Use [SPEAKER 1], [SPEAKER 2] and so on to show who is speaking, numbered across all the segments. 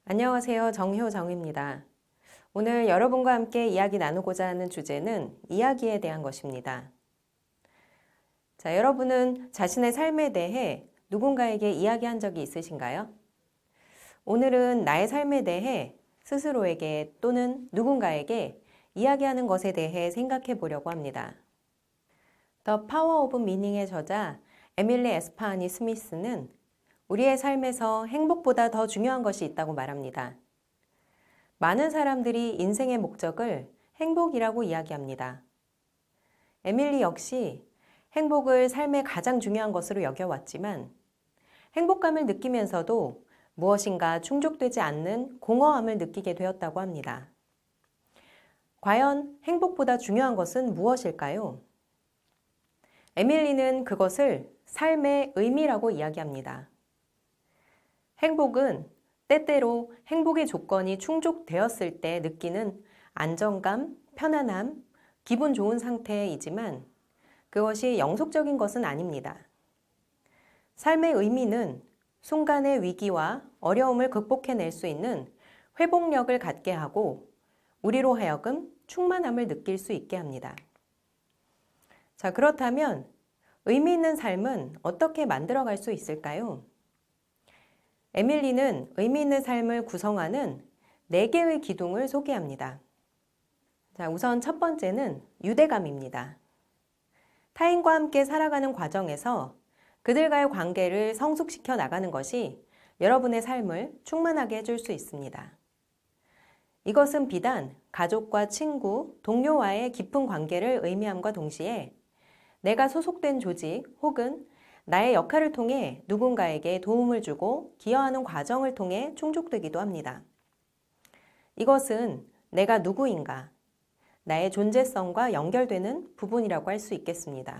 [SPEAKER 1] 안녕하세요. 정효정입니다. 오늘 여러분과 함께 이야기 나누고자 하는 주제는 이야기에 대한 것입니다. 자, 여러분은 자신의 삶에 대해 누군가에게 이야기한 적이 있으신가요? 오늘은 나의 삶에 대해 스스로에게 또는 누군가에게 이야기하는 것에 대해 생각해 보려고 합니다. The Power of Meaning의 저자 에밀리 에스파하니 스미스는 우리의 삶에서 행복보다 더 중요한 것이 있다고 말합니다. 많은 사람들이 인생의 목적을 행복이라고 이야기합니다. 에밀리 역시 행복을 삶의 가장 중요한 것으로 여겨왔지만 행복감을 느끼면서도 무엇인가 충족되지 않는 공허함을 느끼게 되었다고 합니다. 과연 행복보다 중요한 것은 무엇일까요? 에밀리는 그것을 삶의 의미라고 이야기합니다. 행복은 때때로 행복의 조건이 충족되었을 때 느끼는 안정감, 편안함, 기분 좋은 상태이지만 그것이 영속적인 것은 아닙니다. 삶의 의미는 순간의 위기와 어려움을 극복해낼 수 있는 회복력을 갖게 하고 우리로 하여금 충만함을 느낄 수 있게 합니다. 자, 그렇다면 의미 있는 삶은 어떻게 만들어갈 수 있을까요? 에밀리는 의미 있는 삶을 구성하는 4개의 기둥을 소개합니다. 자, 우선 첫 번째는 유대감입니다. 타인과 함께 살아가는 과정에서 그들과의 관계를 성숙시켜 나가는 것이 여러분의 삶을 충만하게 해줄 수 있습니다. 이것은 비단 가족과 친구, 동료와의 깊은 관계를 의미함과 동시에 내가 소속된 조직 혹은 나의 역할을 통해 누군가에게 도움을 주고 기여하는 과정을 통해 충족되기도 합니다. 이것은 내가 누구인가, 나의 존재성과 연결되는 부분이라고 할 수 있겠습니다.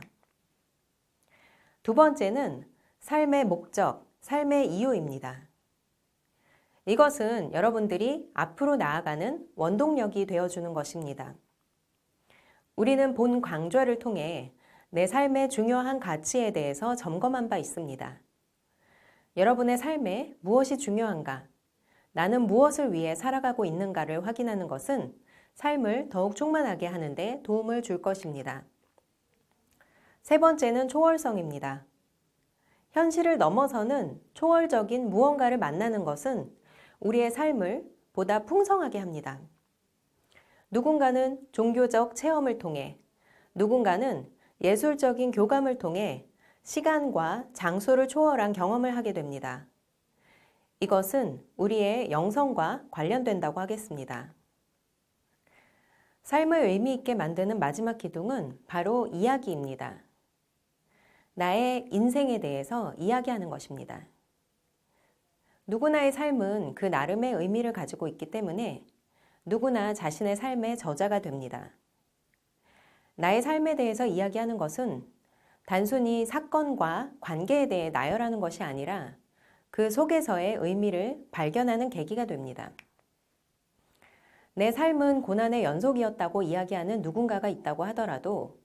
[SPEAKER 1] 두 번째는 삶의 목적, 삶의 이유입니다. 이것은 여러분들이 앞으로 나아가는 원동력이 되어주는 것입니다. 우리는 본 강좌를 통해 내 삶의 중요한 가치에 대해서 점검한 바 있습니다. 여러분의 삶에 무엇이 중요한가, 나는 무엇을 위해 살아가고 있는가를 확인하는 것은 삶을 더욱 충만하게 하는데 도움을 줄 것입니다. 세 번째는 초월성입니다. 현실을 넘어서는 초월적인 무언가를 만나는 것은 우리의 삶을 보다 풍성하게 합니다. 누군가는 종교적 체험을 통해, 누군가는 예술적인 교감을 통해 시간과 장소를 초월한 경험을 하게 됩니다. 이것은 우리의 영성과 관련된다고 하겠습니다. 삶을 의미 있게 만드는 마지막 기둥은 바로 이야기입니다. 나의 인생에 대해서 이야기하는 것입니다. 누구나의 삶은 그 나름의 의미를 가지고 있기 때문에 누구나 자신의 삶의 저자가 됩니다. 나의 삶에 대해서 이야기하는 것은 단순히 사건과 관계에 대해 나열하는 것이 아니라 그 속에서의 의미를 발견하는 계기가 됩니다. 내 삶은 고난의 연속이었다고 이야기하는 누군가가 있다고 하더라도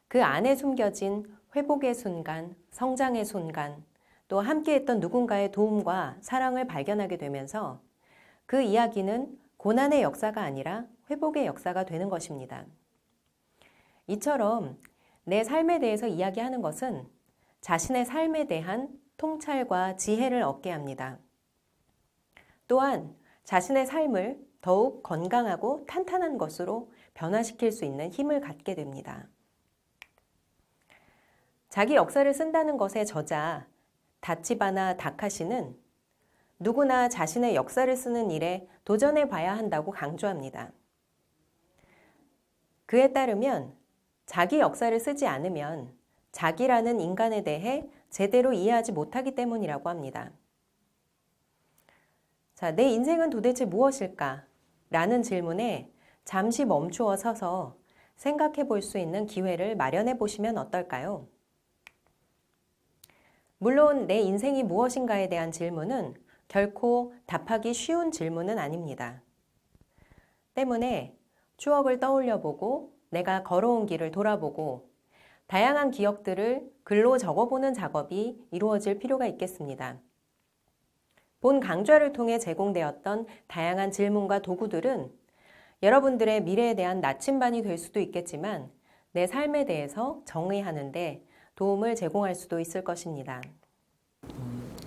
[SPEAKER 1] 그 안에 숨겨진 회복의 순간, 성장의 순간, 또 함께했던 누군가의 도움과 사랑을 발견하게 되면서 그 이야기는 고난의 역사가 아니라 회복의 역사가 되는 것입니다. 이처럼 내 삶에 대해서 이야기하는 것은 자신의 삶에 대한 통찰과 지혜를 얻게 합니다. 또한 자신의 삶을 더욱 건강하고 탄탄한 것으로 변화시킬 수 있는 힘을 갖게 됩니다. 자기 역사를 쓴다는 것의 저자 다치바나 다카시는 누구나 자신의 역사를 쓰는 일에 도전해 봐야 한다고 강조합니다. 그에 따르면 자기 역사를 쓰지 않으면 자기라는 인간에 대해 제대로 이해하지 못하기 때문이라고 합니다. 자, 내 인생은 도대체 무엇일까? 라는 질문에 잠시 멈추어 서서 생각해 볼 수 있는 기회를 마련해 보시면 어떨까요? 물론 내 인생이 무엇인가에 대한 질문은 결코 답하기 쉬운 질문은 아닙니다. 때문에 추억을 떠올려 보고 내가 걸어온 길을 돌아보고 다양한 기억들을 글로 적어보는 작업이 이루어질 필요가 있겠습니다. 본 강좌를 통해 제공되었던 다양한 질문과 도구들은 여러분들의 미래에 대한 나침반이 될 수도 있겠지만 내 삶에 대해서 정의하는 데 도움을 제공할 수도 있을 것입니다.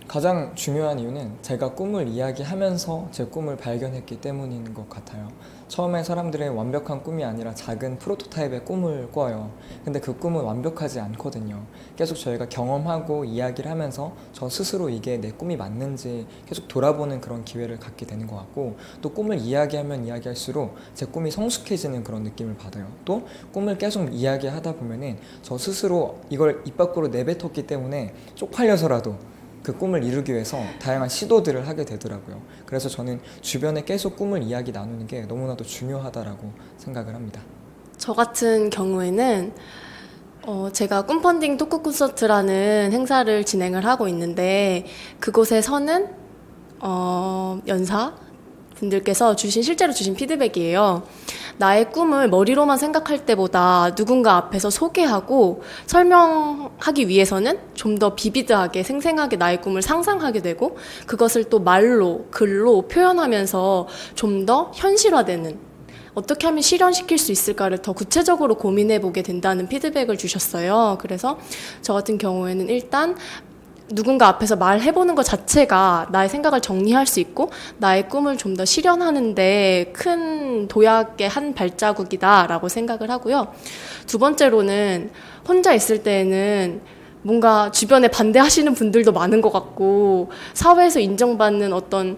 [SPEAKER 2] 가장 중요한 이유는 제가 꿈을 이야기하면서 제 꿈을 발견했기 때문인 것 같아요. 처음에 사람들은 완벽한 꿈이 아니라 작은 프로토타입의 꿈을 꿔요. 근데 그 꿈은 완벽하지 않거든요. 계속 저희가 경험하고 이야기를 하면서 저 스스로 이게 내 꿈이 맞는지 계속 돌아보는 그런 기회를 갖게 되는 것 같고, 또 꿈을 이야기하면 이야기할수록 제 꿈이 성숙해지는 그런 느낌을 받아요. 또 꿈을 계속 이야기하다 보면은 저 스스로 이걸 입 밖으로 내뱉었기 때문에 쪽팔려서라도 그 꿈을 이루기 위해서 다양한 시도들을 하게 되더라고요. 그래서 저는 주변에 계속 꿈을 이야기 나누는 게 너무나도 중요하다라고 생각을 합니다.
[SPEAKER 3] 저 같은 경우에는 제가 꿈펀딩 토크 콘서트라는 행사를 진행을 하고 있는데, 그곳에서는 연사 분들께서 실제로 주신 피드백이에요. 나의 꿈을 머리로만 생각할 때보다 누군가 앞에서 소개하고 설명하기 위해서는 좀 더 비비드하게 생생하게 나의 꿈을 상상하게 되고, 그것을 또 말로, 글로 표현하면서 좀 더 현실화되는, 어떻게 하면 실현시킬 수 있을까를 더 구체적으로 고민해보게 된다는 피드백을 주셨어요. 그래서 저 같은 경우에는 일단 누군가 앞에서 말해보는 것 자체가 나의 생각을 정리할 수 있고 나의 꿈을 좀 더 실현하는데 큰 도약의 한 발자국이다라고 생각을 하고요. 두 번째로는 혼자 있을 때에는 뭔가 주변에 반대하시는 분들도 많은 것 같고, 사회에서 인정받는 어떤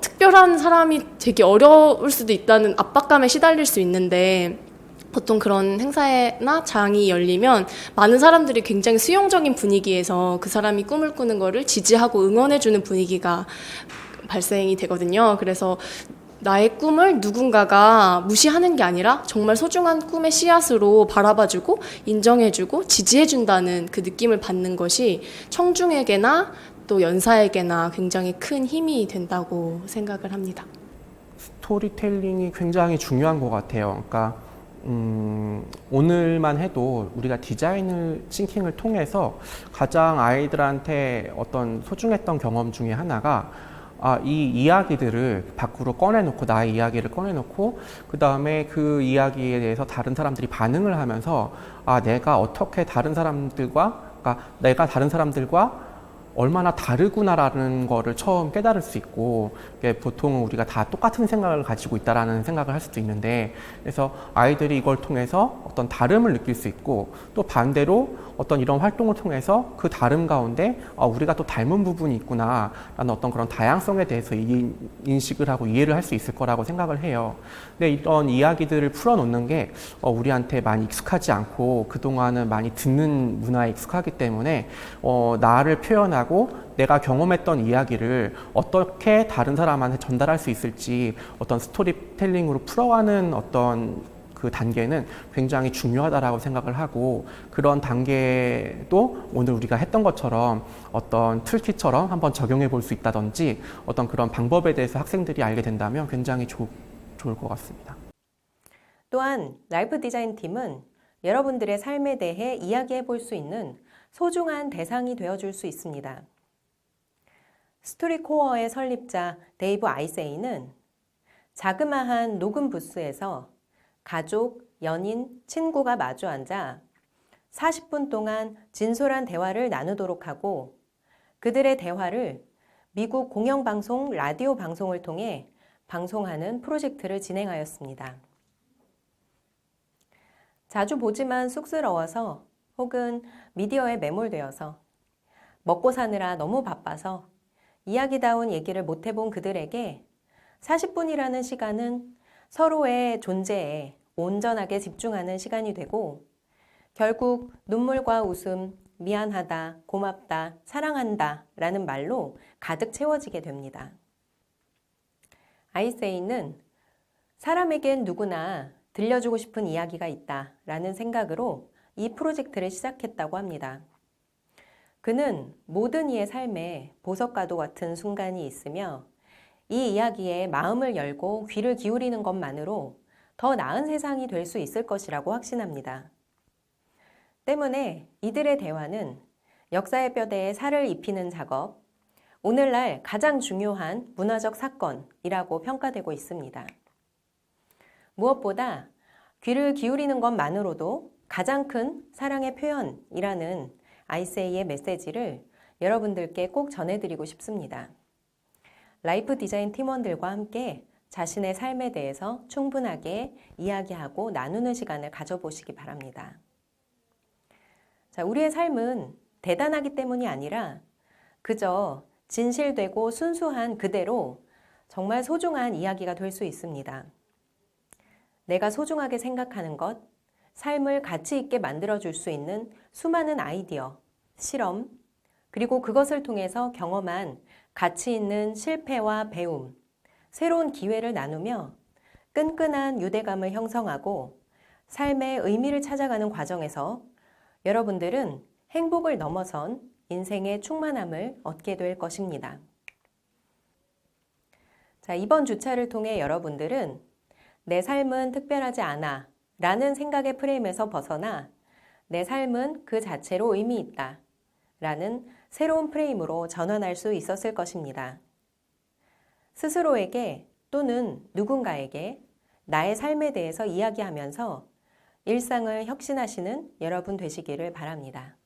[SPEAKER 3] 특별한 사람이 되게 어려울 수도 있다는 압박감에 시달릴 수 있는데, 보통 그런 행사나 장이 열리면 많은 사람들이 굉장히 수용적인 분위기에서 그 사람이 꿈을 꾸는 거를 지지하고 응원해주는 분위기가 발생이 되거든요. 그래서 나의 꿈을 누군가가 무시하는 게 아니라 정말 소중한 꿈의 씨앗으로 바라봐주고 인정해주고 지지해준다는 그 느낌을 받는 것이 청중에게나 또 연사에게나 굉장히 큰 힘이 된다고 생각을 합니다.
[SPEAKER 4] 스토리텔링이 굉장히 중요한 것 같아요. 그러니까 오늘만 해도 우리가 디자인 싱킹을 통해서 가장 아이들한테 어떤 소중했던 경험 중에 하나가, 이 이야기들을 밖으로 꺼내놓고, 나의 이야기를 꺼내놓고, 그 다음에 그 이야기에 대해서 다른 사람들이 반응을 하면서, 내가 어떻게 다른 사람들과, 그러니까 내가 다른 사람들과 얼마나 다르구나라는 거를 처음 깨달을 수 있고, 보통 우리가 다 똑같은 생각을 가지고 있다라는 생각을 할 수도 있는데, 그래서 아이들이 이걸 통해서 어떤 다름을 느낄 수 있고, 또 반대로 어떤 이런 활동을 통해서 그 다름 가운데 우리가 또 닮은 부분이 있구나 라는 어떤 그런 다양성에 대해서 인식을 하고 이해를 할 수 있을 거라고 생각을 해요. 근데 이런 이야기들을 풀어놓는 게 우리한테 많이 익숙하지 않고 그동안은 많이 듣는 문화에 익숙하기 때문에 나를 표현하고 내가 경험했던 이야기를 어떻게 다른 사람한테 전달할 수 있을지 어떤 스토리텔링으로 풀어가는 어떤 그 단계는 굉장히 중요하다라고 생각을 하고, 그런 단계도 오늘 우리가 했던 것처럼 어떤 툴킷처럼 한번 적용해 볼 수 있다든지 어떤 그런 방법에 대해서 학생들이 알게 된다면 굉장히 좋을 것 같습니다.
[SPEAKER 1] 또한 라이프 디자인 팀은 여러분들의 삶에 대해 이야기해 볼 수 있는 소중한 대상이 되어줄 수 있습니다. 스토리코어의 설립자 데이브 아이세이는 자그마한 녹음 부스에서 가족, 연인, 친구가 마주 앉아 40분 동안 진솔한 대화를 나누도록 하고, 그들의 대화를 미국 공영방송 라디오 방송을 통해 방송하는 프로젝트를 진행하였습니다. 자주 보지만 쑥스러워서 혹은 미디어에 매몰되어서 먹고 사느라 너무 바빠서 이야기다운 얘기를 못 해본 그들에게 40분이라는 시간은 서로의 존재에 온전하게 집중하는 시간이 되고, 결국 눈물과 웃음, 미안하다, 고맙다, 사랑한다 라는 말로 가득 채워지게 됩니다. 아이세이는 사람에겐 누구나 들려주고 싶은 이야기가 있다 라는 생각으로 이 프로젝트를 시작했다고 합니다. 그는 모든 이의 삶에 보석과도 같은 순간이 있으며 이 이야기에 마음을 열고 귀를 기울이는 것만으로 더 나은 세상이 될 수 있을 것이라고 확신합니다. 때문에 이들의 대화는 역사의 뼈대에 살을 입히는 작업, 오늘날 가장 중요한 문화적 사건이라고 평가되고 있습니다. 무엇보다 귀를 기울이는 것만으로도 가장 큰 사랑의 표현이라는 아이세이의 메시지를 여러분들께 꼭 전해드리고 싶습니다. 라이프 디자인 팀원들과 함께 자신의 삶에 대해서 충분하게 이야기하고 나누는 시간을 가져보시기 바랍니다. 자, 우리의 삶은 대단하기 때문이 아니라 그저 진실되고 순수한 그대로 정말 소중한 이야기가 될 수 있습니다. 내가 소중하게 생각하는 것, 삶을 가치 있게 만들어줄 수 있는 수많은 아이디어, 실험, 그리고 그것을 통해서 경험한 가치 있는 실패와 배움, 새로운 기회를 나누며 끈끈한 유대감을 형성하고 삶의 의미를 찾아가는 과정에서 여러분들은 행복을 넘어선 인생의 충만함을 얻게 될 것입니다. 자, 이번 주차를 통해 여러분들은 내 삶은 특별하지 않아 라는 생각의 프레임에서 벗어나 내 삶은 그 자체로 의미 있다 라는 새로운 프레임으로 전환할 수 있었을 것입니다. 스스로에게 또는 누군가에게 나의 삶에 대해서 이야기하면서 일상을 혁신하시는 여러분 되시기를 바랍니다.